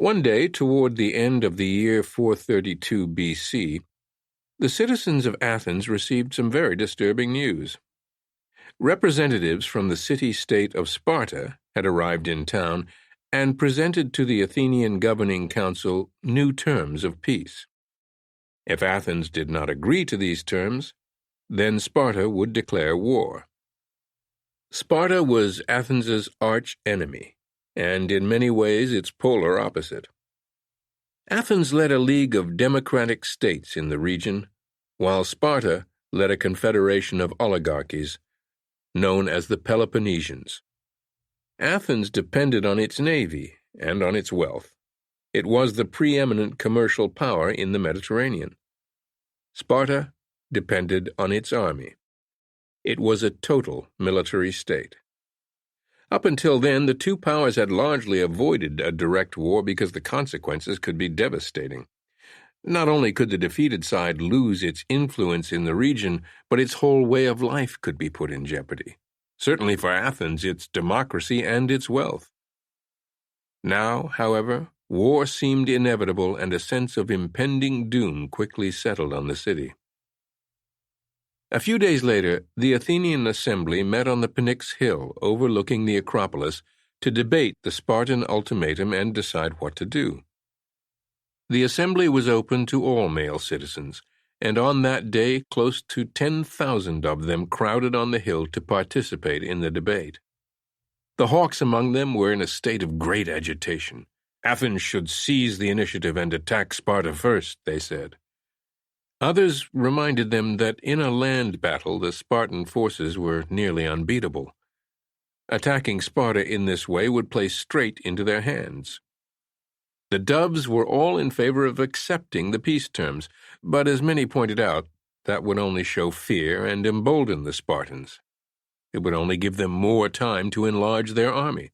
One day, toward the end of the year 432 BC, the citizens of Athens received some very disturbing news. Representatives from the city-state of Sparta had arrived in town and presented to the Athenian governing council new terms of peace. If Athens did not agree to these terms, then Sparta would declare war. Sparta was Athens's arch enemy, and in many ways its polar opposite. Athens led a league of democratic states in the region, while Sparta led a confederation of oligarchies, known as the Peloponnesians. Athens depended on its navy and on its wealth. It was the preeminent commercial power in the Mediterranean. Sparta depended on its army. It was a total military state. Up until then, the two powers had largely avoided a direct war because the consequences could be devastating. Not only could the defeated side lose its influence in the region, but its whole way of life could be put in jeopardy. Certainly for Athens, its democracy and its wealth. Now, however, war seemed inevitable, and a sense of impending doom quickly settled on the city. A few days later, the Athenian assembly met on the Pnyx Hill overlooking the Acropolis to debate the Spartan ultimatum and decide what to do. The assembly was open to all male citizens, and on that day close to 10,000 of them crowded on the hill to participate in the debate. The hawks among them were in a state of great agitation. Athens should seize the initiative and attack Sparta first, they said. Others reminded them that in a land battle the Spartan forces were nearly unbeatable. Attacking Sparta in this way would play straight into their hands. The doves were all in favor of accepting the peace terms, but as many pointed out, that would only show fear and embolden the Spartans. It would only give them more time to enlarge their army.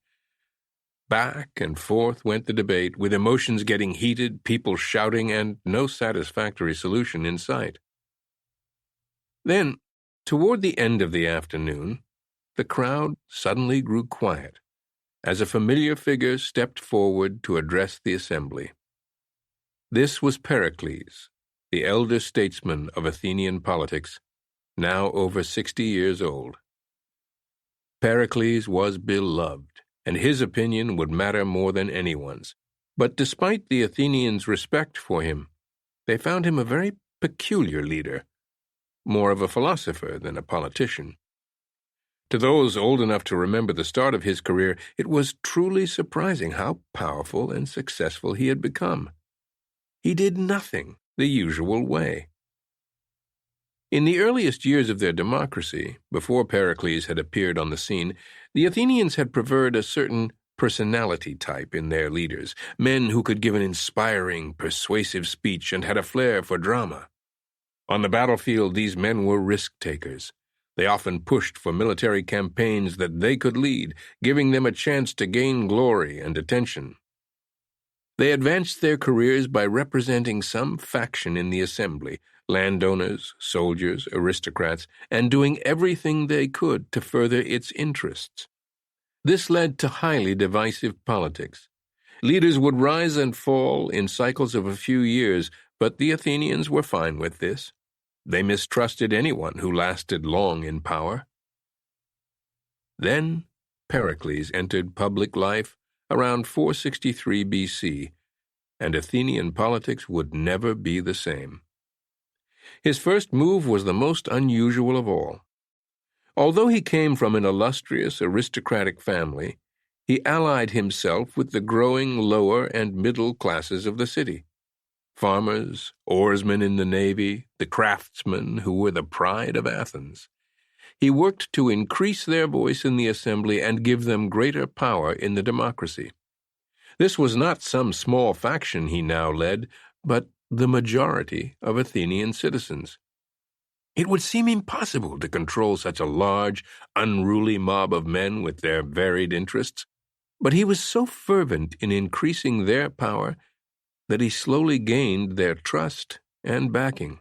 Back and forth went the debate, with emotions getting heated, people shouting, and no satisfactory solution in sight. Then, toward the end of the afternoon, the crowd suddenly grew quiet, as a familiar figure stepped forward to address the assembly. This was Pericles, the elder statesman of Athenian politics, now over 60 years old. Pericles was beloved, and his opinion would matter more than anyone's. But despite the Athenians' respect for him, they found him a very peculiar leader, more of a philosopher than a politician. To those old enough to remember the start of his career, it was truly surprising how powerful and successful he had become. He did nothing the usual way. In the earliest years of their democracy, before Pericles had appeared on the scene, the Athenians had preferred a certain personality type in their leaders, men who could give an inspiring, persuasive speech and had a flair for drama. On the battlefield, these men were risk-takers. They often pushed for military campaigns that they could lead, giving them a chance to gain glory and attention. They advanced their careers by representing some faction in the assembly, landowners, soldiers, aristocrats, and doing everything they could to further its interests. This led to highly divisive politics. Leaders would rise and fall in cycles of a few years, but the Athenians were fine with this. They mistrusted anyone who lasted long in power. Then Pericles entered public life around 463 BC, and Athenian politics would never be the same. His first move was the most unusual of all. Although he came from an illustrious aristocratic family, he allied himself with the growing lower and middle classes of the city. Farmers, oarsmen in the navy, the craftsmen who were the pride of Athens. He worked to increase their voice in the assembly and give them greater power in the democracy. This was not some small faction he now led, but the majority of Athenian citizens. It would seem impossible to control such a large, unruly mob of men with their varied interests, but he was so fervent in increasing their power that he slowly gained their trust and backing.